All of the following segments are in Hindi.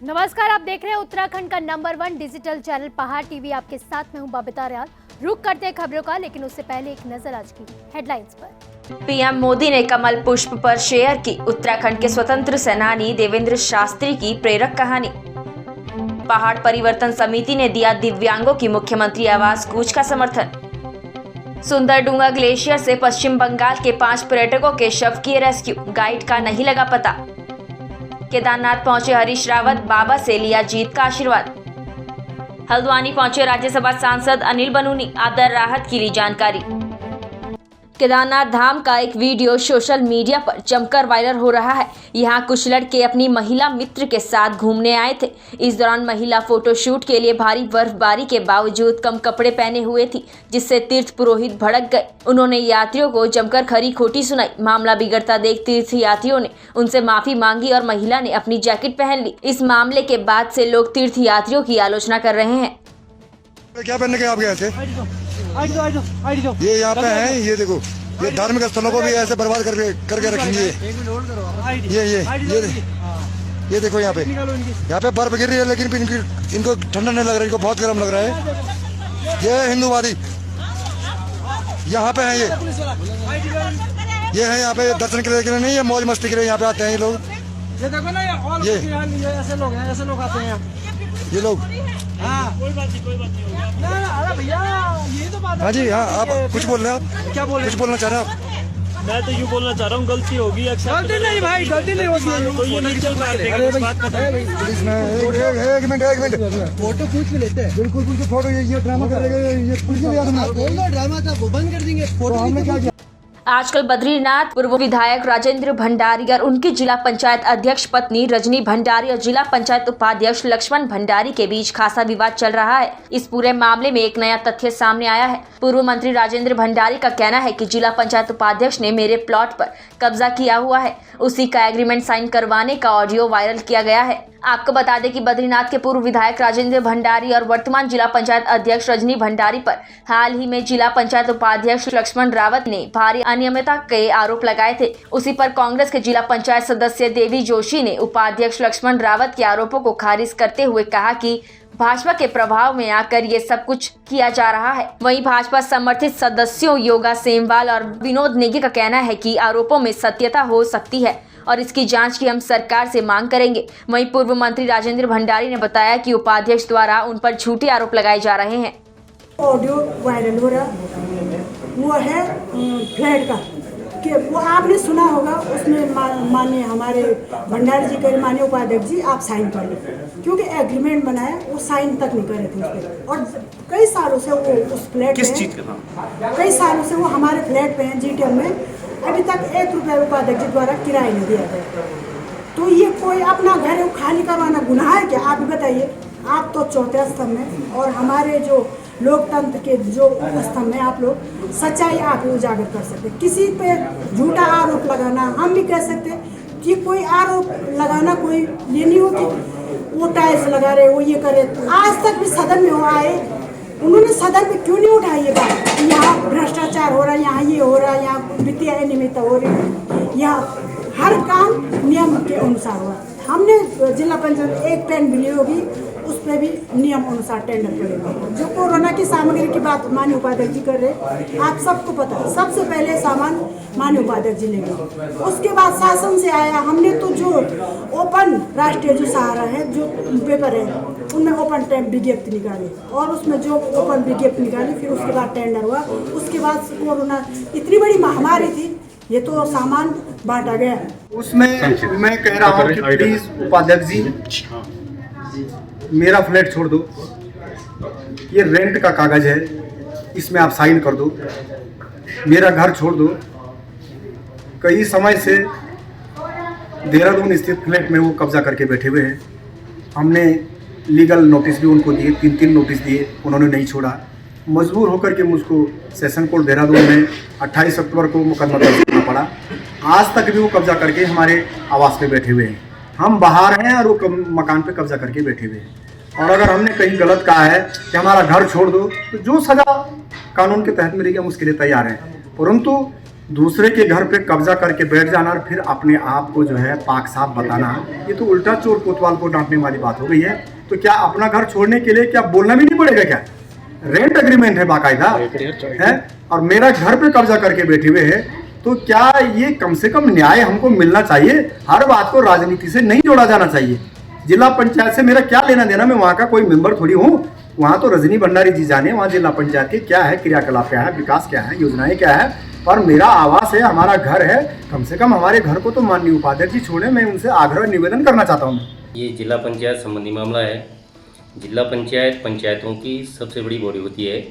नमस्कार, आप देख रहे हैं उत्तराखंड का नंबर 1 डिजिटल चैनल पहाड़ टीवी। आपके साथ में हूं बबीता रियाल। रुक करते हैं खबरों का, लेकिन उससे पहले एक नजर आज की हेडलाइंस पर। पीएम मोदी ने कमल पुष्प पर शेयर की उत्तराखंड के स्वतंत्र सेनानी देवेंद्र शास्त्री की प्रेरक कहानी। पहाड़ परिवर्तन समिति ने दिया दिव्यांगों की मुख्यमंत्री आवास कूच का समर्थन। सुंदरडूंगा ग्लेशियर से पश्चिम बंगाल के 5 पर्यटकों के शव किए रेस्क्यू, गाइड का नहीं लगा पता। केदारनाथ पहुंचे हरीश रावत, बाबा से लिया जीत का आशीर्वाद। हल्द्वानी पहुंचे राज्यसभा सांसद अनिल बलूनी, आदर राहत की ली जानकारी। केदारनाथ धाम का एक वीडियो सोशल मीडिया पर जमकर वायरल हो रहा है। यहाँ कुछ लड़के अपनी महिला मित्र के साथ घूमने आए थे। इस दौरान महिला फोटोशूट के लिए भारी बर्फबारी के बावजूद कम कपड़े पहने हुए थी, जिससे तीर्थ पुरोहित भड़क गए। उन्होंने यात्रियों को जमकर खरी खोटी सुनाई। मामला बिगड़ता देख तीर्थ यात्रियों ने उनसे माफी मांगी और महिला ने अपनी जैकेट पहन ली। इस मामले के बाद से लोग तीर्थ यात्रियों की आलोचना कर रहे हैं। क्या पहनने के आप गए थे? ये यहाँ पे है, ये देखो, ये धार्मिक स्थलों को भी ऐसे बर्बाद करके रखेंगे। ये देखो, यहाँ पे बर्फ गिर रही है, लेकिन इनको ठंडा नहीं लग रहा है, इनको बहुत गर्म लग रहा है। ये हिंदूवादी यहाँ पे है, ये है यहाँ पे दर्शन के लिए नहीं, ये मौज मस्ती के लिए यहाँ पे आते हैं ये लोग। ये देखो ना, ये ऐसे लोग आते हैं, ये लोग। कोई बात नहीं। अरे भैया, ये तो बात। हाँ जी, हाँ, आप कुछ बोल रहे हैं? आप क्या बोल रहे हैं? कुछ बोलना चाह रहे हैं आप? मैं तो यूँ बोलना चाह रहा हूँ, गलती होगी। गलती नहीं भाई, गलती नहीं होगी तो ये नहीं चल रहा है। एक मिनट, फोटो पूछ के लेते हैं। बिल्कुल फोटो, ये ड्रामा करेगा, ये कुछ नहीं, ड्रामा था वो बंद कर देंगे। फोटो हमने क्या किया? आजकल बद्रीनाथ पूर्व विधायक राजेंद्र भंडारी और उनकी जिला पंचायत अध्यक्ष पत्नी रजनी भंडारी और जिला पंचायत उपाध्यक्ष लक्ष्मण भंडारी के बीच खासा विवाद चल रहा है। इस पूरे मामले में एक नया तथ्य सामने आया है। पूर्व मंत्री राजेंद्र भंडारी का कहना है कि जिला पंचायत उपाध्यक्ष ने मेरे प्लॉट पर कब्जा किया हुआ है। उसी का एग्रीमेंट साइन करवाने का ऑडियो वायरल किया गया है। आपको बता दें कि बद्रीनाथ के पूर्व विधायक राजेंद्र भंडारी और वर्तमान जिला पंचायत अध्यक्ष रजनी भंडारी पर हाल ही में जिला पंचायत उपाध्यक्ष लक्ष्मण रावत ने भारी अनियमितता के आरोप लगाए थे। उसी पर कांग्रेस के जिला पंचायत सदस्य देवी जोशी ने उपाध्यक्ष लक्ष्मण रावत के आरोपों को खारिज करते हुए कहा कि भाजपा के प्रभाव में आकर ये सब कुछ किया जा रहा है। वहीं भाजपा समर्थित सदस्यों योगा सेमवाल और विनोद नेगी का कहना है कि आरोपों में सत्यता हो सकती है और इसकी जांच की हम सरकार से मांग करेंगे। वहीं पूर्व मंत्री राजेंद्र भंडारी ने बताया कि उपाध्यक्ष द्वारा उन पर झूठे आरोप लगाए जा रहे हैं। ऑडियो वायरल हो रहा वो है फ्लैट का, कि वो आपने सुना होगा। उसमें माननीय हमारे भंडारी जी के माननीय उपाध्यक्ष जी आप साइन कर लें, क्योंकि एग्रीमेंट बनाया वो साइन तक नहीं कर रहे थे उस पर। और कई सालों से वो उस फ्लैट किस चीज़ का, कई सालों से वो हमारे फ्लैट पे हैं जीटीएम में, अभी तक 1 रुपया उपाध्यक्ष जी द्वारा किराया नहीं दिया गया। तो ये कोई अपना घर खाली करवाना गुनाह है क्या? आप बताइए। आप तो चौथे स्तंभ में और हमारे जो लोकतंत्र के जो स्तंभ में आप लोग सच्चाई आप उजागर कर सकते। किसी पे झूठा आरोप लगाना हम भी कह सकते कि कोई आरोप लगाना कोई ये नहीं हो कि वो टाइल्स लगा रहे, वो ये करे। आज तक भी सदन में वो आए, उन्होंने सदन में क्यों नहीं उठाई ये बात? यहाँ भ्रष्टाचार हो रहा है, यहाँ ये हो रहा है, यहाँ वित्तीय अनियमितता हो रही है, यहाँ हर काम नियम के अनुसार हुआ। हमने जिला पंचायत एक पेन बिली होगी, उस पर भी नियम अनुसार टेंडर पड़ेगा। जो कोरोना की सामग्री की बात माननीय उपाध्यक्ष जी कर रहे, आप सबको पता है, सबसे पहले सामान माननीय उपाध्यक्ष जी लेंगे, उसके बाद शासन से आया। हमने तो जो ओपन राष्ट्रीय जो सहारा है, जो पेपर है, उनमें ओपन विज्ञप्ति निकाली और उसमें जो ओपन विज्ञप्ति निकाली, फिर उसके बाद टेंडर हुआ। उसके बाद कोरोना इतनी बड़ी महामारी थी, ये तो सामान बांटा गया। उसमें मैं कह रहा हूँ कि प्लीज उपाध्यक्ष जी मेरा फ्लैट छोड़ दो, ये रेंट का कागज है, इसमें आप साइन कर दो। मेरा घर छोड़ दो। कई समय से देहरादून स्थित फ्लैट में वो कब्जा करके बैठे हुए हैं। हमने लीगल नोटिस भी उनको दिए, 3 नोटिस दिए, उन्होंने नहीं छोड़ा। मजबूर होकर के मुझको सेशन कोर्ट देहरादून में 28 अक्टूबर को मुकदमा दर्ज करना पड़ा। आज तक भी वो कब्जा करके हमारे आवास पे बैठे हुए हैं। हम बाहर हैं और वो मकान पे कब्जा करके बैठे हुए हैं। और अगर हमने कहीं गलत कहा है कि हमारा घर छोड़ दो, तो जो सजा कानून के तहत मिलेगी हम उसके लिए तैयार हैं। परंतु दूसरे के घर पे कब्जा करके बैठ जाना और फिर अपने आप को जो है पाक साफ बताना, ये तो उल्टा चोर कोतवाल को डांटने वाली बात हो गई है। तो क्या अपना घर छोड़ने के लिए क्या बोलना भी नहीं पड़ेगा क्या? रेंट एग्रीमेंट है बाकायदा है, और मेरा घर पे कब्जा करके बैठे हुए है, तो क्या ये कम से कम न्याय हमको मिलना चाहिए? हर बात को राजनीति से नहीं जोड़ा जाना चाहिए। जिला पंचायत से मेरा क्या लेना देना? मैं वहाँ का कोई मेंबर थोड़ी हूँ। वहाँ तो रजनी भंडारी जी जाने वहाँ जिला पंचायत के क्या है, क्रियाकलाप क्या है, विकास क्या है, योजनाएं क्या है। पर मेरा आवास है, हमारा घर है, कम से कम हमारे घर को तो माननीय उपाध्यक्ष जी छोड़े। मैं उनसे आग्रह निवेदन करना चाहता हूँ। ये जिला पंचायत संबंधी मामला है। जिला पंचायत पंचायतों की सबसे बड़ी बॉडी होती है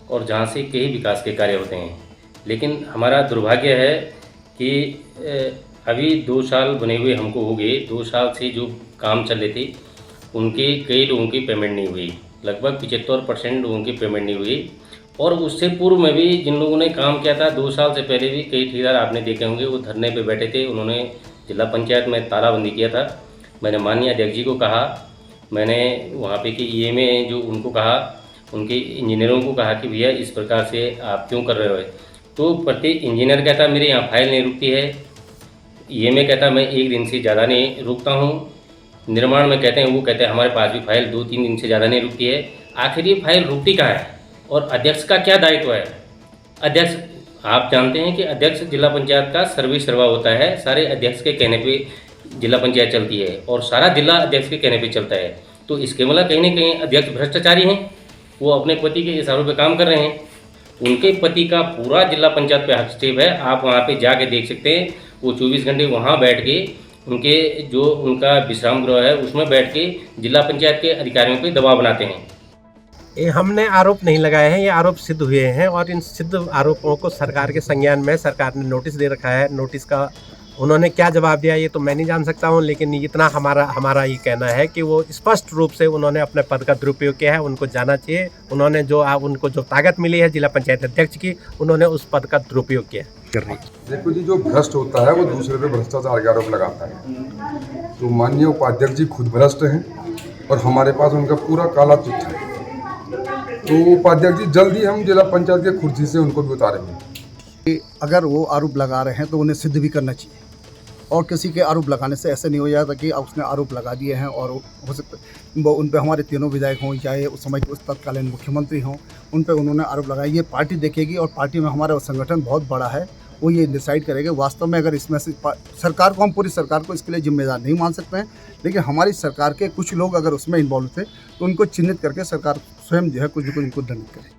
और जहाँ से कई विकास के कार्य होते हैं। लेकिन हमारा दुर्भाग्य है कि अभी 2 साल बने हुए हमको हो गए। 2 साल से जो काम चल रहे थे उनके कई लोगों की पेमेंट नहीं हुई, लगभग 75% लोगों की पेमेंट नहीं हुई। और उससे पूर्व में भी जिन लोगों ने काम किया था 2 साल से पहले भी कई ठेकेदार आपने देखे होंगे, वो धरने पे बैठे थे। उन्होंने जिला पंचायत में तालाबंदी किया था। मैंने माननीय अध्यक्ष जी को कहा, मैंने वहाँ पे कि EMA जो उनको कहा, उनके इंजीनियरों को कहा कि भैया इस प्रकार से आप क्यों कर रहे हो। तो प्रत्येक इंजीनियर कहता मेरे यहाँ फाइल नहीं रुकती है, EMA कहता मैं 1 दिन से ज़्यादा नहीं रुकता हूँ, निर्माण में कहते हैं वो कहते हैं हमारे पास भी फाइल 2-3 दिन से ज़्यादा नहीं रुकती है। आखिर ये फाइल रुकती कहाँ है और अध्यक्ष का क्या दायित्व है? अध्यक्ष, आप जानते हैं कि अध्यक्ष जिला पंचायत का सर्वे सर्वा होता है। सारे अध्यक्ष के कहने पे जिला पंचायत चलती है और सारा जिला अध्यक्ष के कहने पे चलता है। तो इसके मतलब कहीं ना कहीं अध्यक्ष भ्रष्टाचारी हैं। वो अपने पति के इशारों पे काम कर रहे हैं। उनके पति का पूरा जिला पंचायत पे हस्तक्षेप है। आप वहाँ पे जाके देख सकते हैं। वो 24 घंटे वहाँ बैठ के उनके जो उनका विश्राम गृह है उसमें बैठ के जिला पंचायत के अधिकारियों पे दबाव बनाते हैं। ये हमने आरोप नहीं लगाए हैं, ये आरोप सिद्ध हुए हैं और इन सिद्ध आरोपों को सरकार के संज्ञान में सरकार ने नोटिस दे रखा है। नोटिस का उन्होंने क्या जवाब दिया ये तो मैं नहीं जान सकता हूं, लेकिन इतना हमारा ये कहना है कि वो स्पष्ट रूप से उन्होंने अपने पद का दुरुपयोग किया है। उनको जाना चाहिए। उन्होंने उनको जो ताकत मिली है जिला पंचायत अध्यक्ष की, उन्होंने उस पद का दुरुपयोग किया। देखो जी, जो भ्रष्ट होता है वो दूसरे पे भ्रष्टाचार का आरोप लगाता है। तो माननीय उपाध्यक्ष जी खुद भ्रष्ट हैं और हमारे पास उनका पूरा काला चिट्ठा है। तो उपाध्यक्ष जी जल्दी हम जिला पंचायत के कुर्सी से उनको भी उतारेंगे। अगर वो आरोप लगा रहे हैं तो उन्हें सिद्ध भी करना चाहिए, और किसी के आरोप लगाने से ऐसे नहीं हो जाता कि उसने आरोप लगा दिए हैं और हो सकता उन पे हमारे तीनों विधायक हों, चाहे उस समय के उस तत्कालीन मुख्यमंत्री हों, उन पे उन्होंने आरोप लगाया। ये पार्टी देखेगी और पार्टी में हमारा संगठन बहुत बड़ा है, वो ये डिसाइड करेगा वास्तव में। अगर इसमें से सरकार को, हम पूरी सरकार को इसके लिए जिम्मेदार नहीं मान सकते हैं, लेकिन हमारी सरकार के कुछ लोग अगर उसमें इन्वॉल्व थे तो उनको चिन्हित करके सरकार स्वयं जो है कुछ उनको दंडित करे।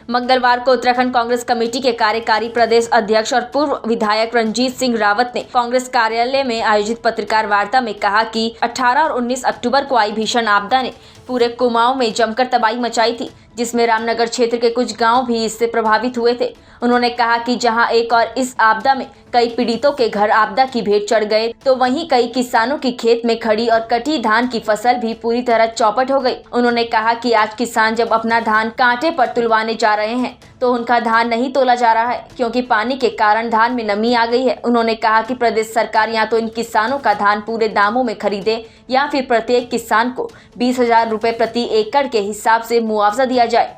मंगलवार को उत्तराखंड कांग्रेस कमेटी के कार्यकारी प्रदेश अध्यक्ष और पूर्व विधायक रणजीत सिंह रावत ने कांग्रेस कार्यालय में आयोजित पत्रकार वार्ता में कहा कि 18 और 19 अक्टूबर को आई भीषण आपदा ने पूरे कुमाऊं में जमकर तबाही मचाई थी, जिसमें रामनगर क्षेत्र के कुछ गांव भी इससे प्रभावित हुए थे। उन्होंने कहा कि जहां एक और इस आपदा में कई पीड़ितों के घर आपदा की भेंट चढ़ गए, तो वहीं कई किसानों की खेत में खड़ी और कटी धान की फसल भी पूरी तरह चौपट हो गई। उन्होंने कहा कि आज किसान जब अपना धान कांटे पर तुलवाने जा रहे हैं तो उनका धान नहीं तोला जा रहा है, क्योंकि पानी के कारण धान में नमी आ गई है। उन्होंने कहा कि प्रदेश सरकार या तो इन किसानों का धान पूरे दामों में खरीदे या फिर प्रत्येक किसान को 20,000 रुपए प्रति एकड़ के हिसाब से मुआवजा दिया जाए।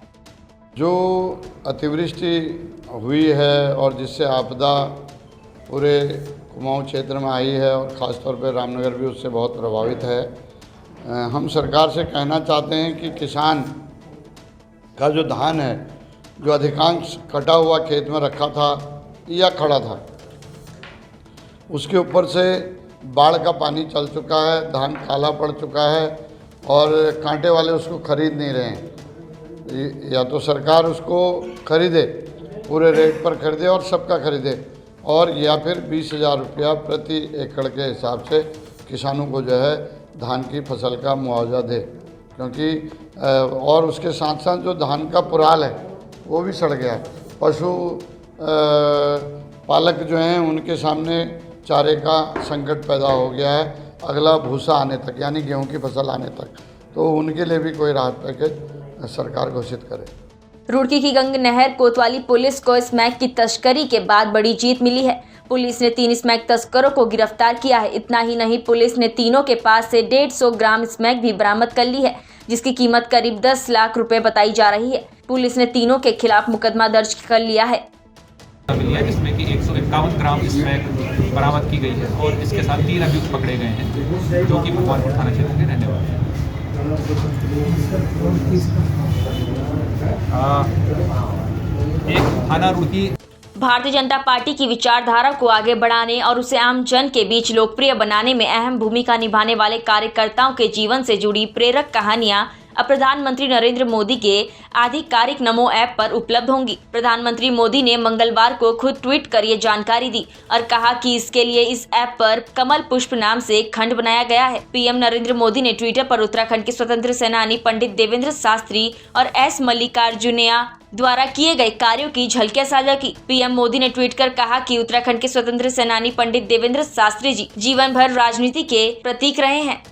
जो अतिवृष्टि हुई है और जिससे आपदा पूरे कुमाऊं क्षेत्र में आई है और ख़ासतौर पर रामनगर भी उससे बहुत प्रभावित है। हम सरकार से कहना चाहते हैं कि किसान का जो धान है, जो अधिकांश कटा हुआ खेत में रखा था या खड़ा था, उसके ऊपर से बाढ़ का पानी चल चुका है, धान काला पड़ चुका है और कांटे वाले उसको खरीद नहीं रहे हैं। या तो सरकार उसको खरीदे, पूरे रेट पर खरीदे और सबका खरीदे, और या फिर 20,000 रुपया प्रति एकड़ के हिसाब से किसानों को जो है धान की फसल का मुआवजा दे। क्योंकि और उसके साथ साथ जो धान का पुराल है वो भी सड़ गया है। पशु पालक जो हैं उनके सामने चारे का संकट पैदा हो गया है अगला भूसा आने तक, यानी गेहूं की फसल आने तक। तो उनके लिए भी कोई राहत पैकेज सरकार घोषित करे। रुड़की की गंग नहर कोतवाली पुलिस को स्मैक की तस्करी के बाद बड़ी जीत मिली है। पुलिस ने 3 स्मैक तस्करों को गिरफ्तार किया है। इतना ही नहीं, पुलिस ने तीनों के पास से 150 ग्राम स्मैक भी बरामद कर ली है, जिसकी कीमत करीब 10 लाख रुपए बताई जा रही है। पुलिस ने तीनों के खिलाफ मुकदमा दर्ज कर लिया है। मिली है, जिसमें कि 151 ग्राम स्मैक बरामद की गई है और इसके साथ 3 अभियुक्त पकड़े गए हैं जो कि भगवानपुर थाना क्षेत्र के रहने वाले हैं। एक थाना रुड़की भारतीय जनता पार्टी की विचारधारा को आगे बढ़ाने और उसे आम जन के बीच लोकप्रिय बनाने में अहम भूमिका निभाने वाले कार्यकर्ताओं के जीवन से जुड़ी प्रेरक कहानियां अब प्रधानमंत्री नरेंद्र मोदी के आधिकारिक नमो ऐप पर उपलब्ध होंगी। प्रधानमंत्री मोदी ने मंगलवार को खुद ट्वीट कर ये जानकारी दी और कहा कि इसके लिए इस ऐप पर कमल पुष्प नाम से एक खंड बनाया गया है। पीएम नरेंद्र मोदी ने ट्विटर पर उत्तराखंड के स्वतंत्र सेनानी पंडित देवेंद्र शास्त्री और एस मल्लिकार्जुनैया द्वारा किए गए कार्यों की झलकियां साझा की। पीएम मोदी ने ट्वीट कर कहा कि उत्तराखंड के स्वतंत्र सेनानी पंडित देवेंद्र शास्त्री जी जीवन भर राजनीति के प्रतीक रहे हैं।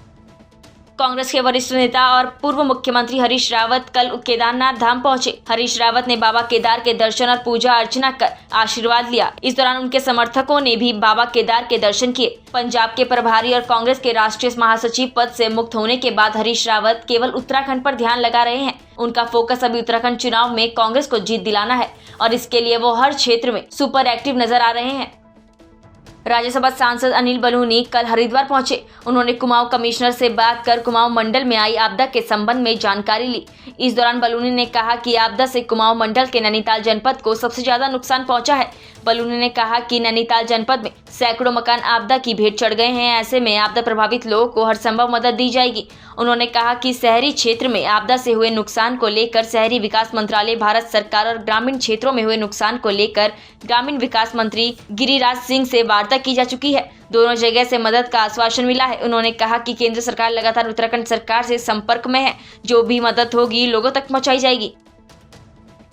कांग्रेस के वरिष्ठ नेता और पूर्व मुख्यमंत्री हरीश रावत कल केदारनाथ धाम पहुंचे। हरीश रावत ने बाबा केदार के दर्शन और पूजा अर्चना कर आशीर्वाद लिया। इस दौरान उनके समर्थकों ने भी बाबा केदार के दर्शन किए। पंजाब के प्रभारी और कांग्रेस के राष्ट्रीय महासचिव पद से मुक्त होने के बाद हरीश रावत केवल उत्तराखंड पर ध्यान लगा रहे हैं। उनका फोकस अभी उत्तराखंड चुनाव में कांग्रेस को जीत दिलाना है और इसके लिए वो हर क्षेत्र में सुपर एक्टिव नजर आ रहे हैं। राज्यसभा सांसद अनिल बलूनी कल हरिद्वार पहुंचे। उन्होंने कुमाऊं कमिश्नर से बात कर कुमाऊं मंडल में आई आपदा के संबंध में जानकारी ली। इस दौरान बलूनी ने कहा कि आपदा से कुमाऊं मंडल के नैनीताल जनपद को सबसे ज्यादा नुकसान पहुंचा है। बलूनी ने कहा कि नैनीताल जनपद में सैकड़ों मकान आपदा की भेंट चढ़ गए हैं। ऐसे में आपदा प्रभावित लोगों को हर संभव मदद दी जाएगी। उन्होंने कहा कि शहरी क्षेत्र में आपदा से हुए नुकसान को लेकर शहरी विकास मंत्रालय भारत सरकार और ग्रामीण क्षेत्रों में हुए नुकसान को लेकर ग्रामीण विकास मंत्री गिरिराज सिंह से वार्ता की जा चुकी है। दोनों जगह से मदद का आश्वासन मिला है। उन्होंने कहा कि केंद्र सरकार लगातार उत्तराखंड सरकार से संपर्क में है। जो भी मदद होगी लोगों तक पहुंचाई जाएगी।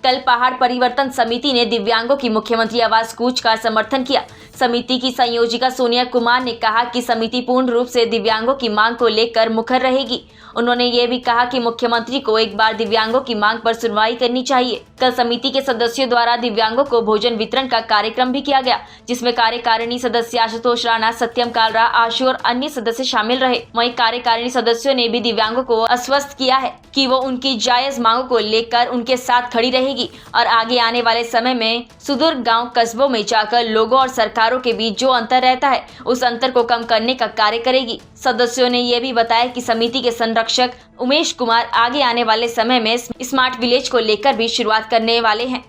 कल पहाड़ परिवर्तन समिति ने दिव्यांगों की मुख्यमंत्री आवास कूच का समर्थन किया। समिति की संयोजिका सोनिया कुमार ने कहा कि समिति पूर्ण रूप से दिव्यांगों की मांग को लेकर मुखर रहेगी। उन्होंने ये भी कहा कि मुख्यमंत्री को एक बार दिव्यांगों की मांग पर सुनवाई करनी चाहिए। कल समिति के सदस्यों द्वारा दिव्यांगों को भोजन वितरण का कार्यक्रम भी किया गया, जिसमें कार्यकारिणी सदस्य आशुतोष राणा, सत्यम कालरा, आशु और अन्य सदस्य शामिल रहे। वहीं कार्यकारिणी सदस्यों ने भी दिव्यांगों को आश्वस्त किया है कि वो उनकी जायज मांगों को लेकर उनके साथ खड़ी रहेगी और आगे आने वाले समय में सुदूर गांव कस्बों में जाकर लोगों और सरकारों के बीच जो अंतर रहता है उस अंतर को कम करने का कार्य करेगी। सदस्यों ने यह भी बताया कि समिति के संरक्षक उमेश कुमार आगे आने वाले समय में स्मार्ट विलेज को लेकर भी शुरुआत करने वाले हैं।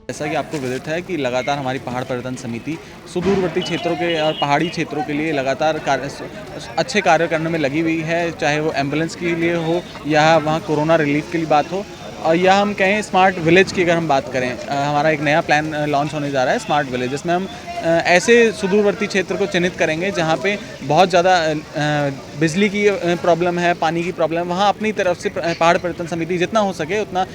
जैसा कि आपको विदित है कि लगातार हमारी पहाड़ पर्यटन समिति सुदूरवर्ती क्षेत्रों के और पहाड़ी क्षेत्रों के लिए लगातार अच्छे कार्य करने में लगी हुई है, चाहे वो एम्बुलेंस के लिए हो या वहाँ कोरोना रिलीफ के लिए बात हो, और या हम कहें स्मार्ट विलेज की अगर हम बात करें, हमारा एक नया प्लान लॉन्च होने जा रहा है स्मार्ट विलेज, जिसमें हम ऐसे सुदूरवर्ती क्षेत्र को चिन्हित करेंगे जहाँ पे बहुत ज़्यादा बिजली की प्रॉब्लम है, पानी की प्रॉब्लम, वहाँ अपनी तरफ से पहाड़ पर्यटन समिति जितना हो सके उतना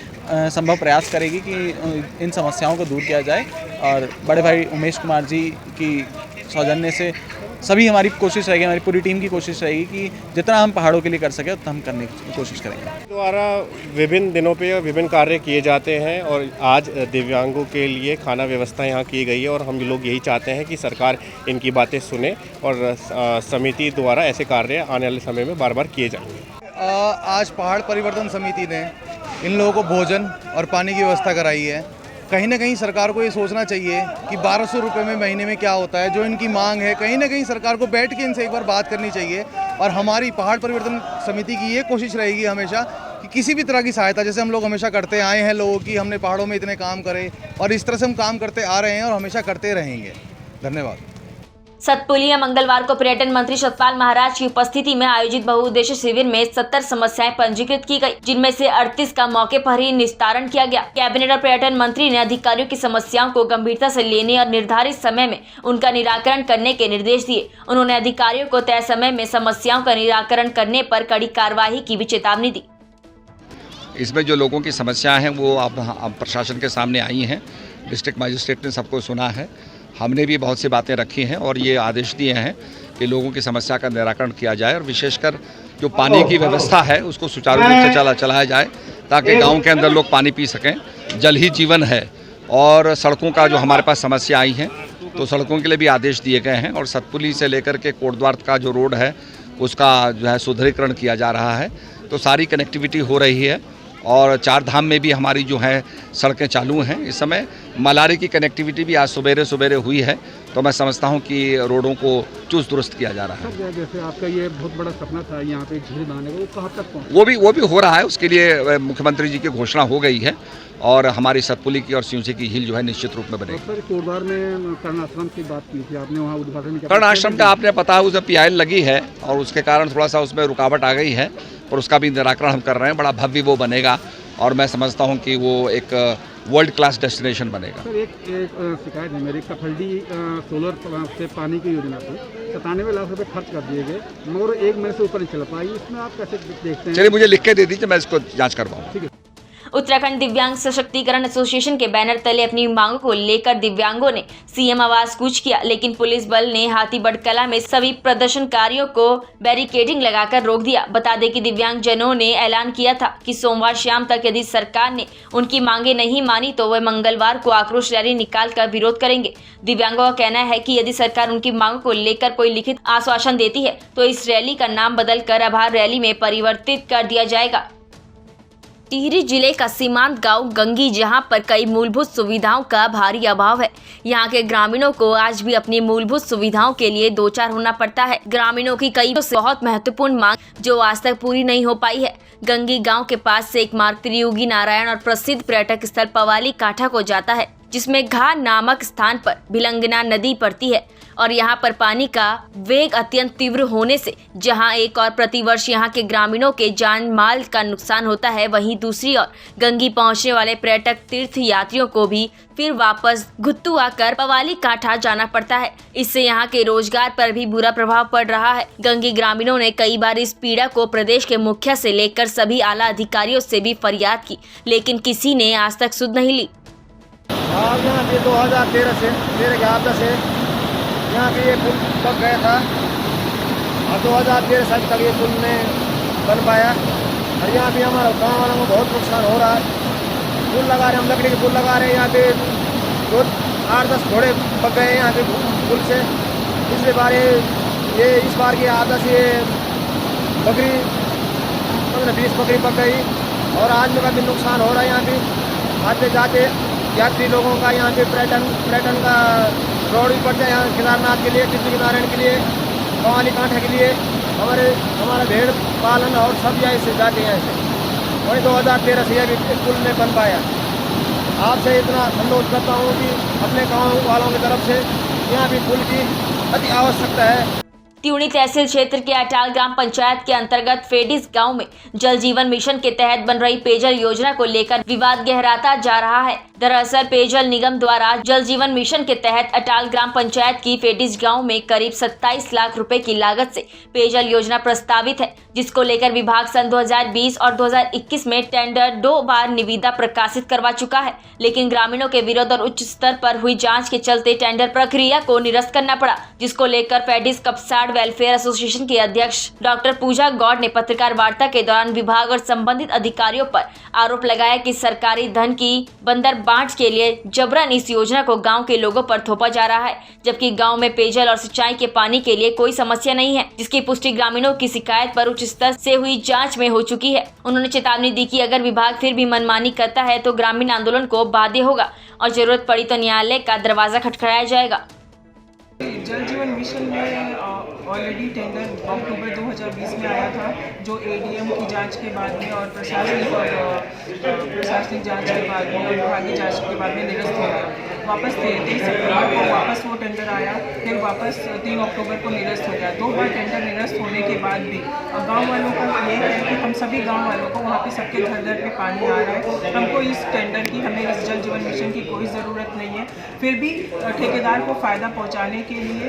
संभव प्रयास करेगी कि इन समस्याओं को दूर किया जाए। और बड़े भाई उमेश कुमार जी की सौजन्य से सभी हमारी कोशिश रहेगी, हमारी पूरी टीम की कोशिश रहेगी कि जितना हम पहाड़ों के लिए कर सके उतना हम करने की कोशिश करेंगे। द्वारा विभिन्न दिनों पे विभिन्न कार्य किए जाते हैं और आज दिव्यांगों के लिए खाना व्यवस्था यहाँ की गई है और हम लोग यही चाहते हैं कि सरकार इनकी बातें सुने और समिति द्वारा ऐसे कार्य आने वाले समय में बार बार किए जाएंगे। आज पहाड़ परिवर्तन समिति ने इन लोगों को भोजन और पानी की व्यवस्था कराई है। कहीं ना कहीं सरकार को ये सोचना चाहिए कि 1200 रुपये में महीने में क्या होता है, जो इनकी मांग है कहीं ना कहीं सरकार को बैठ के इनसे एक बार बात करनी चाहिए। और हमारी पहाड़ परिवर्तन समिति की ये कोशिश रहेगी हमेशा कि किसी भी तरह की सहायता, जैसे हम लोग हमेशा करते आए हैं लोगों की, हमने पहाड़ों में इतने काम करे और इस तरह से हम काम करते आ रहे हैं और हमेशा करते रहेंगे। धन्यवाद। सतपुली में मंगलवार को पर्यटन मंत्री सतपाल महाराज की उपस्थिति में आयोजित बहुउद्देश्य शिविर में 70 समस्याएं पंजीकृत की गई, जिनमें से 38 का मौके पर ही निस्तारण किया गया। कैबिनेट और पर्यटन मंत्री ने अधिकारियों की समस्याओं को गंभीरता से लेने और निर्धारित समय में उनका निराकरण करने के निर्देश दिए। उन्होंने अधिकारियों को तय समय में समस्याओं का निराकरण करने पर कड़ी कार्रवाई की भी चेतावनी दी। इसमें जो लोगों की समस्याएं हैं वो अब प्रशासन के सामने आई हैं। डिस्ट्रिक्ट मजिस्ट्रेट ने सबको सुना है, हमने भी बहुत सी बातें रखी हैं और ये आदेश दिए हैं कि लोगों की समस्या का निराकरण किया जाए और विशेषकर जो पानी की व्यवस्था है उसको सुचारू रूप से चलाया जाए ताकि गांव के अंदर लोग पानी पी सकें। जल ही जीवन है। और सड़कों का जो हमारे पास समस्या आई है तो सड़कों के लिए भी आदेश दिए गए हैं और सतपुली से लेकर के कोटद्वार का जो रोड है उसका जो है सुदृढ़ीकरण किया जा रहा है। तो सारी कनेक्टिविटी हो रही है और चार धाम में भी हमारी जो है सड़कें चालू हैं इस समय। मलारी की कनेक्टिविटी भी आज सवेरे सवेरे हुई है, तो मैं समझता हूं कि रोडों को चुस्त दुरुस्त किया जा रहा है। जैसे आपका ये बहुत बड़ा सपना था यहाँ पे झील बनाने का, वो कहाँ तक पहुँचा? वो भी हो रहा है। उसके लिए मुख्यमंत्री जी की घोषणा हो गई है और हमारी सतपुली की और सिंची की झील जो है निश्चित रूप में बनेगी। सर, कोटद्वार में कर्ण आश्रम की बात की थी आपने, वहाँ उद्घाटन कर्ण आश्रम का आपने पता है उसमें PIL लगी है और उसके कारण थोड़ा सा उसमें रुकावट आ गई है और उसका भी निराकरण हम कर रहे हैं। बड़ा भव्य वो बनेगा और मैं समझता हूं कि वो एक वर्ल्ड क्लास डेस्टिनेशन बनेगा। सर, एक शिकायत है मेरी, कफल्डी सोलर से पानी की योजना थी, 97 लाख रुपए खर्च कर दिए गए मगर 1 महीने से ऊपर नहीं चल पाई, इसमें आप कैसे देखते हैं? चलिए मुझे लिख के दे दीजिए, मैं इसको जाँच करवाऊँ। ठीक है। उत्तराखंड दिव्यांग सशक्तिकरण एसोसिएशन के बैनर तले अपनी मांगों को लेकर दिव्यांगों ने CM आवास कूच किया, लेकिन पुलिस बल ने हाथीबढ़ कला में सभी प्रदर्शनकारियों को बैरिकेडिंग लगाकर रोक दिया। बता दें कि दिव्यांग जनों ने ऐलान किया था कि सोमवार शाम तक यदि सरकार ने उनकी मांगे नहीं मानी तो वे मंगलवार को आक्रोश रैली निकालकर विरोध करेंगे। दिव्यांगों का कहना है कि यदि सरकार उनकी मांगों को लेकर कोई लिखित आश्वासन देती है तो इस रैली का नाम बदलकर आभार रैली में परिवर्तित कर दिया जाएगा। टिहरी जिले का सीमांत गांव गंगी, जहां पर कई मूलभूत सुविधाओं का भारी अभाव है। यहां के ग्रामीणों को आज भी अपनी मूलभूत सुविधाओं के लिए दो चार होना पड़ता है। ग्रामीणों की कई बहुत महत्वपूर्ण मांग जो आज तक पूरी नहीं हो पाई है। गंगी गांव के पास से एक मार्ग त्रियुगी नारायण और प्रसिद्ध पर्यटक स्थल पवाली काठा को जाता है, जिसमें घा नामक स्थान पर भिलंगना नदी पड़ती है और यहाँ पर पानी का वेग अत्यंत तीव्र होने से जहाँ एक और प्रतिवर्ष यहाँ के ग्रामीणों के जान माल का नुकसान होता है, वहीं दूसरी ओर गंगी पहुँचने वाले पर्यटक तीर्थ यात्रियों को भी फिर वापस घुत्तू आकर पवाली काठा जाना पड़ता है। इससे यहाँ के रोजगार पर भी बुरा प्रभाव पड़ रहा है। गंगी ग्रामीणों ने कई बार इस पीड़ा को प्रदेश के मुखिया से लेकर सभी आला अधिकारियों से भी फरियाद की, लेकिन किसी ने आज तक सुध नहीं ली। यहाँ पे 2013 से 2011 से यहाँ पे ये पुल पक गया था और 2013 साल तक ये पुल नहीं बन पाया और यहाँ पे हमारा गाँव वालों को बहुत नुकसान हो रहा है। पुल लगा रहे, हम लकड़ी के पुल लगा रहे हैं, यहाँ पे 8-10 घोड़े पक गए यहाँ पे पुल से। पिछले बार ये इस बार की आदत से बकरी 15-20 बकरी पक गई और आज में काफ़ी नुकसान हो रहा है। यहाँ पे आते जाते यात्री लोगों का यहाँ पे पर्यटन का रोड भी पड़ता है यहाँ केदारनाथ के लिए, त्रियुगी नारायण के लिए, पवाली कांठा के लिए। हमारा भेड़ पालन और सब यहाँ से जाते हैं ऐसे। वही 2013 से यह भी पुल नहीं बन पाया। आपसे इतना अनुरोध करता हूँ कि अपने गाँव वालों की तरफ से यहाँ भी पुल की अति आवश्यकता है। त्यूणी तहसील क्षेत्र के अटाल ग्राम पंचायत के अंतर्गत फेडिस गांव में जल जीवन मिशन के तहत बन रही पेयजल योजना को लेकर विवाद गहराता जा रहा है। दरअसल पेयजल निगम द्वारा जल जीवन मिशन के तहत अटाल ग्राम पंचायत की फेडिस गांव में करीब 27 लाख रुपए की लागत से पेयजल योजना प्रस्तावित है, जिसको लेकर विभाग सन 2020 और 2021 में टेंडर 2 बार निविदा प्रकाशित करवा चुका है, लेकिन ग्रामीणों के विरोध और उच्च स्तर पर हुई जाँच के चलते टेंडर प्रक्रिया को निरस्त करना पड़ा, जिसको लेकर फेडिस कपसाड़ वेलफेयर एसोसिएशन के अध्यक्ष डॉक्टर पूजा गौड़ ने पत्रकार वार्ता के दौरान विभाग और संबंधित अधिकारियों पर आरोप लगाया कि सरकारी धन की बंदर बांट के लिए जबरन इस योजना को गांव के लोगों पर थोपा जा रहा है, जबकि गांव में पेयजल और सिंचाई के पानी के लिए कोई समस्या नहीं है, जिसकी पुष्टि ग्रामीणों की शिकायत पर उच्च स्तर से हुई जांच में हो चुकी है। उन्होंने चेतावनी दी कि अगर विभाग फिर भी मनमानी करता है तो ग्रामीण आंदोलन को बाध्य होगा और जरूरत पड़ी तो न्यायालय का दरवाजा खटखटाया जाएगा। जल जीवन मिशन में ऑलरेडी टेंडर अक्टूबर 2020 में आया था, जो ADM की जांच के बाद में और प्रशासनिक जांच के बाद में और विभागीय जांच के बाद में निरस्त हो गया। वापस 23 सितंबर को वापस वो टेंडर आया, फिर वापस 3 अक्टूबर को निरस्त हो गया। 2 बार टेंडर निरस्त होने के बाद भी गाँव वालों का ये है कि हम सभी गाँव वालों को वहाँ पे सबके घर पे पानी आ रहा है, हमको इस टेंडर की, हमें इस जल जीवन मिशन की कोई ज़रूरत नहीं है। फिर भी ठेकेदार को फ़ायदा पहुँचाने के लिए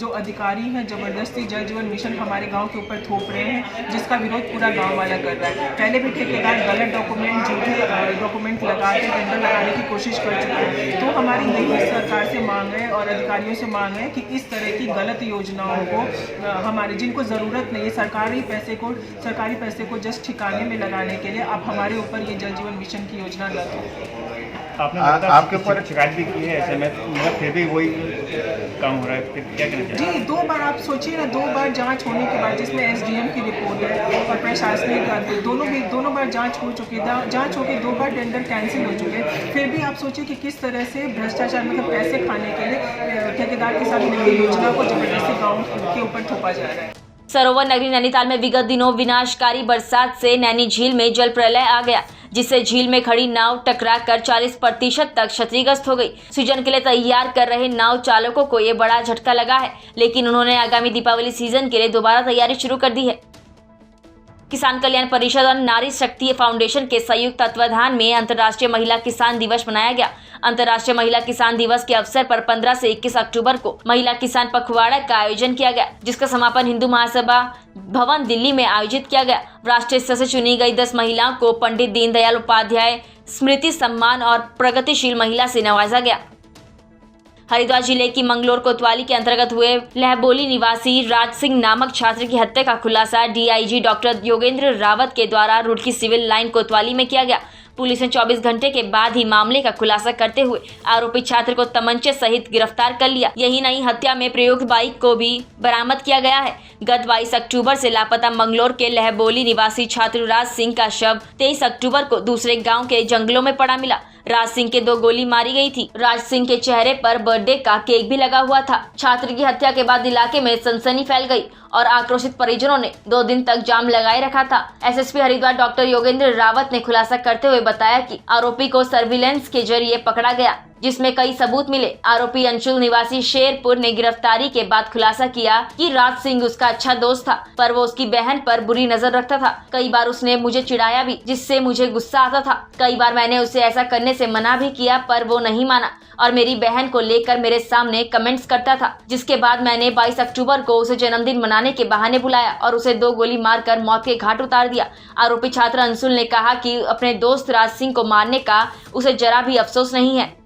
जो अधिकारी हैं जबरदस्ती जल जीवन मिशन हमारे गांव के ऊपर थोप रहे हैं, जिसका विरोध पूरा गांव वाला कर रहा है। पहले भी ठेकेदार गलत डॉक्यूमेंट, झूठे डॉक्यूमेंट लगा के टेंडर लगाने की कोशिश कर चुके हैं। तो हमारी यही सरकार से मांग है और अधिकारियों से मांग है कि इस तरह की गलत योजनाओं को हमारे जिनको ज़रूरत नहीं है, सरकारी पैसे को जस्ट ठिकाने में लगाने के लिए अब हमारे ऊपर ये जल जीवन मिशन की योजना लग है। आपने आपके ऊपर शिकायत भी की है ऐसे में, मगर फिर भी वही काम हो रहा है, फिर क्या कहना चाहिए? जी, 2 बार आप सोचिए ना, 2 बार जांच होने के बाद जिसमें एसडीएम की रिपोर्ट है और प्रशासनिक दोनों बार जांच हो चुकी है, जांच होकर 2 बार टेंडर कैंसिल हो चुके हैं। फिर भी आप सोचिए कि किस तरह से भ्रष्टाचार मतलब पैसे खाने के लिए ठेकेदार के साथ मिलकर योजना को जबरदस्ती गाँव के ऊपर थोपा जा रहा है। सरोवर नगरी नैनीताल में विगत दिनों विनाशकारी बरसात से नैनी झील में जल प्रलय आ गया, जिससे झील में खड़ी नाव टकराकर 40% तक क्षतिग्रस्त हो गई। सीजन के लिए तैयार कर रहे नाव चालकों को ये बड़ा झटका लगा है, लेकिन उन्होंने आगामी दीपावली सीजन के लिए दोबारा तैयारी शुरू कर दी है। किसान कल्याण परिषद और नारी शक्ति फाउंडेशन के संयुक्त तत्वाधान में अंतर्राष्ट्रीय महिला किसान दिवस मनाया गया। अंतर्राष्ट्रीय महिला किसान दिवस के अवसर पर 15 से 21 अक्टूबर को महिला किसान पखवाड़ा का आयोजन किया गया, जिसका समापन हिंदू महासभा भवन दिल्ली में आयोजित किया गया। राष्ट्रीय स्तर से चुनी गई 10 महिलाओं को पंडित दीनदयाल उपाध्याय स्मृति सम्मान और प्रगतिशील महिला से नवाजा गया। हरिद्वार जिले की मंगलोर कोतवाली के अंतर्गत हुए लहबोली निवासी राज सिंह नामक छात्र की हत्या का खुलासा डीआईजी डॉक्टर योगेंद्र रावत के द्वारा रुड़की सिविल लाइन कोतवाली में किया गया। पुलिस ने 24 घंटे के बाद ही मामले का खुलासा करते हुए आरोपी छात्र को तमंचे सहित गिरफ्तार कर लिया। यही नहीं, हत्या में प्रयुक्त बाइक को भी बरामद किया गया है। गत 22 अक्टूबर से लापता मंगलोर के लहबोली निवासी छात्र राज सिंह का शव 23 अक्टूबर को दूसरे गाँव के जंगलों में पड़ा मिला। राज सिंह के 2 गोली मारी गई थी। राज सिंह के चेहरे पर बर्थडे का केक भी लगा हुआ था। छात्र की हत्या के बाद इलाके में सनसनी फैल गई और आक्रोशित परिजनों ने 2 दिन तक जाम लगाए रखा था। एसएसपी हरिद्वार डॉक्टर योगेंद्र रावत ने खुलासा करते हुए बताया कि आरोपी को सर्विलेंस के जरिए पकड़ा गया, जिसमें कई सबूत मिले। आरोपी अंचुल निवासी शेरपुर ने गिरफ्तारी के बाद खुलासा किया कि राज सिंह उसका अच्छा दोस्त था, पर वो उसकी बहन पर बुरी नजर रखता था। कई बार उसने मुझे चिढ़ाया भी, जिससे मुझे गुस्सा आता था। कई बार मैंने उसे ऐसा करने से मना भी किया, पर वो नहीं माना और मेरी बहन को लेकर मेरे सामने कमेंट्स करता था। जिसके बाद मैंने 22 अक्टूबर को उसे जन्मदिन मनाने के बहाने बुलाया और उसे 2 गोली मारकर मौत के घाट उतार दिया। आरोपी छात्र अंशुल ने कहा कि अपने दोस्त राज सिंह को मारने का उसे जरा भी अफसोस नहीं है।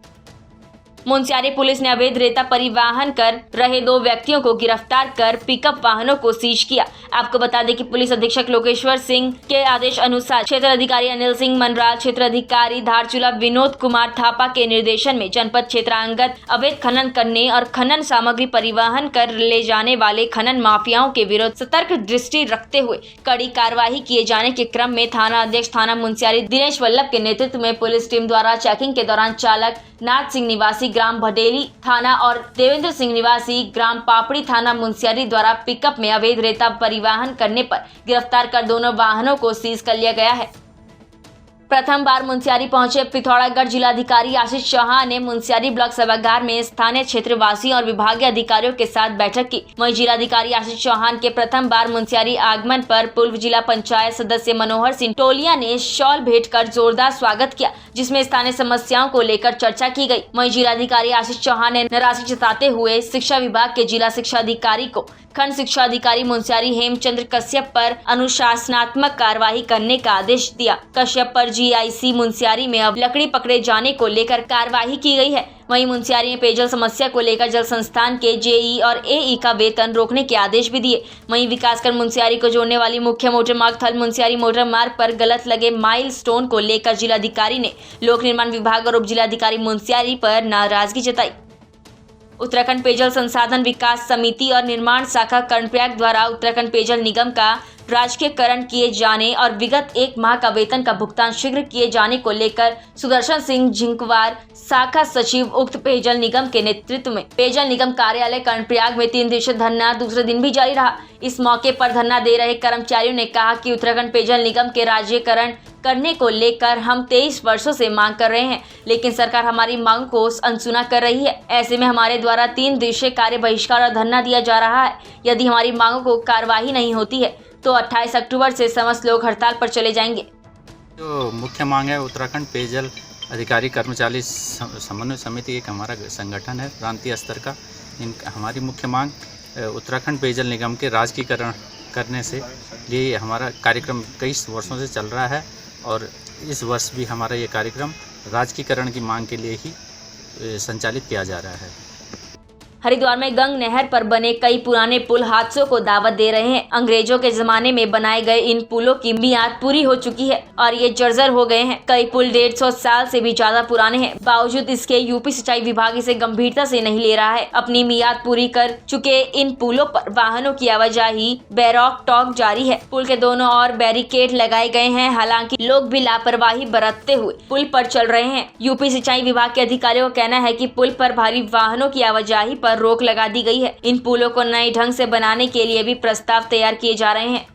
मुंशियारी पुलिस ने अवैध रेता परिवहन कर रहे 2 व्यक्तियों को गिरफ्तार कर पिकअप वाहनों को सीज किया। आपको बता दें कि पुलिस अधीक्षक लोकेश्वर सिंह के आदेश अनुसार क्षेत्र अधिकारी अनिल सिंह मनराल, क्षेत्र अधिकारी धारचूला विनोद कुमार थापा के निर्देशन में जनपद क्षेत्रांगत अवैध खनन करने और खनन सामग्री परिवहन कर ले जाने वाले खनन माफियाओं के विरुद्ध सतर्क दृष्टि रखते हुए कड़ी कार्रवाई किए जाने के क्रम में थाना अध्यक्ष थाना मुंशियारी दिनेश वल्लभ के नेतृत्व में पुलिस टीम द्वारा चेकिंग के दौरान चालक नाथ सिंह निवासी ग्राम भडेली थाना और देवेंद्र सिंह निवासी ग्राम पापड़ी थाना मुंशियारी द्वारा पिकअप में अवैध रेता परिवहन करने पर गिरफ्तार कर दोनों वाहनों को सीज कर लिया गया है। प्रथम बार मुंशियारी पहुंचे पिथौरागढ़ जिलाधिकारी आशीष चौहान ने मुंशियारी ब्लॉक सभागार में स्थानीय क्षेत्रवासियों और विभागीय अधिकारियों के साथ बैठक की। वहीं जिलाधिकारी आशीष चौहान के प्रथम बार मुंशियारी आगमन पर पूर्व जिला पंचायत सदस्य मनोहर सिंह टोलिया ने शॉल भेंट कर जोरदार स्वागत किया, जिसमें स्थानीय समस्याओं को लेकर चर्चा की गई। वहीं जिलाधिकारी आशीष चौहान ने नाराजगी जताते हुए शिक्षा विभाग के जिला शिक्षा अधिकारी को खंड शिक्षा अधिकारी मुंशियारी हेमचंद्र कश्यप पर अनुशासनात्मक कार्रवाई करने का आदेश दिया। कश्यप पर जीआईसी मुंशियारी में अब लकड़ी पकड़े जाने को लेकर कार्रवाई की गई है। वहीं मुंशियारी में पेयजल समस्या को लेकर जल संस्थान के जेई और एई का वेतन रोकने के आदेश भी दिए। वहीं विकासखंड मुंशियारी को जोड़ने वाली मुख्य मोटर मार्ग थल मुंशियारी मोटर मार्ग पर गलत लगे माइल स्टोन को लेकर जिलाधिकारी ने लोक निर्माण विभाग और उप जिलाधिकारी मुंशियारी पर नाराजगी जताई। उत्तराखंड पेयजल संसाधन विकास समिति और निर्माण शाखा कर्णप्रयाग द्वारा उत्तराखंड पेयजल निगम का राजकीयकरण किए जाने और विगत 1 माह का वेतन का भुगतान शीघ्र किए जाने को लेकर सुदर्शन सिंह झिंकवार शाखा सचिव उक्त पेयजल निगम के नेतृत्व में पेयजल निगम कार्यालय कर्णप्रयाग में 3 दिवसीय धरना दूसरे दिन भी जारी रहा। इस मौके पर धरना दे रहे कर्मचारियों ने कहा कि उत्तराखंड पेयजल निगम के राज्यीकरण करने को लेकर हम 23 वर्षों से मांग कर रहे हैं, लेकिन सरकार हमारी मांग को अनसुना कर रही है। ऐसे में हमारे द्वारा 3 दिवसीय कार्य बहिष्कार और धरना दिया जा रहा है। यदि हमारी मांगों को कार्यवाही नहीं होती है तो 28 अक्टूबर से समस्त लोग हड़ताल पर चले जाएंगे। जो मुख्य मांग है उत्तराखंड पेयजल अधिकारी कर्मचारी समन्वय समिति एक हमारा संगठन है प्रांतीय स्तर का। हमारी मुख्य मांग उत्तराखंड पेयजल निगम के राजकीयकरण करने से ये हमारा कार्यक्रम कई वर्षों से चल रहा है और इस वर्ष भी हमारा ये कार्यक्रम राजकीयकरण की मांग के लिए ही संचालित किया जा रहा है। हरिद्वार में गंग नहर पर बने कई पुराने पुल हादसों को दावत दे रहे हैं। अंग्रेजों के जमाने में बनाए गए इन पुलों की मियाद पूरी हो चुकी है और ये जर्जर हो गए हैं। कई पुल 150 साल से भी ज्यादा पुराने हैं। बावजूद इसके यूपी सिंचाई विभाग इसे गंभीरता से नहीं ले रहा है। अपनी मियाद पूरी कर चुके इन पुलों पर वाहनों की आवाजाही बेरोक टोक जारी है। पुल के दोनों ओर बैरिकेड लगाए गए हैं। हालांकि लोग भी लापरवाही बरतते हुए पुल पर चल रहे हैं। यूपी सिंचाई विभाग के अधिकारियों का कहना है कि पुल पर भारी वाहनों की आवाजाही पर रोक लगा दी गई है। इन पुलों को नए ढंग से बनाने के लिए भी प्रस्ताव तैयार किए जा रहे हैं।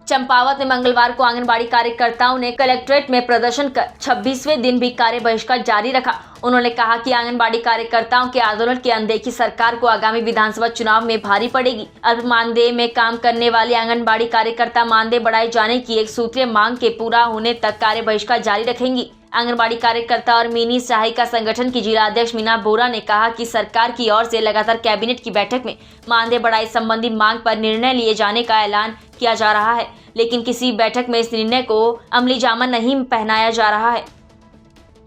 चंपावत में मंगलवार को आंगनबाड़ी कार्यकर्ताओं ने कलेक्ट्रेट में प्रदर्शन कर 26वें दिन भी कार्य बहिष्कार जारी रखा। उन्होंने कहा कि आंगनबाड़ी कार्यकर्ताओं के आंदोलन की अनदेखी सरकार को आगामी विधानसभा चुनाव में भारी पड़ेगी। अल्प मानदेय में काम करने वाले आंगनबाड़ी कार्यकर्ता मानदेय बढ़ाए जाने की एक सूत्रीय मांग के पूरा होने तक कार्य बहिष्कार जारी रखेंगी। आंगनबाड़ी कार्यकर्ता और मिनी सहायिका संगठन की जिला अध्यक्ष मीना बोरा ने कहा कि सरकार की ओर से लगातार कैबिनेट की बैठक में मानदेय बढ़ाई संबंधी मांग पर निर्णय लिए जाने का ऐलान किया जा रहा है, लेकिन किसी बैठक में इस निर्णय को अमलीजामा नहीं पहनाया जा रहा है।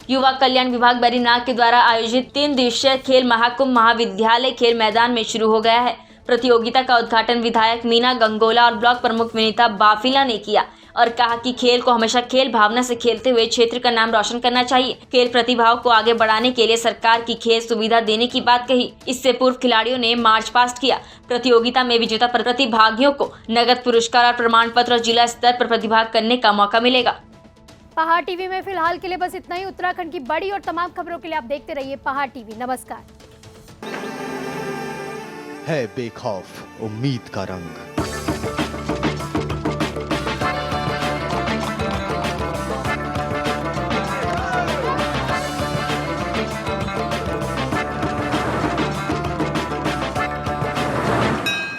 युवा कल्याण विभाग बैरीनाग के द्वारा आयोजित 3 दिवसीय खेल महाकुंभ महाविद्यालय खेल मैदान में शुरू हो गया है। प्रतियोगिता का उद्घाटन विधायक मीना गंगोला और ब्लॉक प्रमुख विनीता बाफिला ने किया और कहा कि खेल को हमेशा खेल भावना से खेलते हुए क्षेत्र का नाम रोशन करना चाहिए। खेल प्रतिभाओं को आगे बढ़ाने के लिए सरकार की खेल सुविधा देने की बात कही। इससे पूर्व खिलाड़ियों ने मार्च पास्ट किया। प्रतियोगिता में विजेता प्रतिभागियों को नगद पुरस्कार और प्रमाण पत्र और जिला स्तर पर प्रतिभाग करने का मौका मिलेगा। पहाड़ टीवी में फिलहाल के लिए बस इतना ही। उत्तराखंड की बड़ी और तमाम खबरों के लिए आप देखते रहिए पहाड़ टीवी। नमस्कार। है बेखौफ उम्मीद का रंग।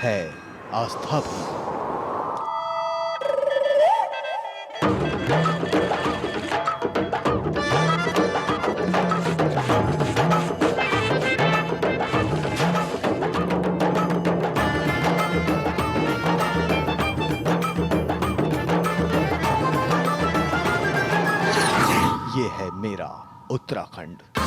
है आस्था भी। ये है मेरा उत्तराखंड।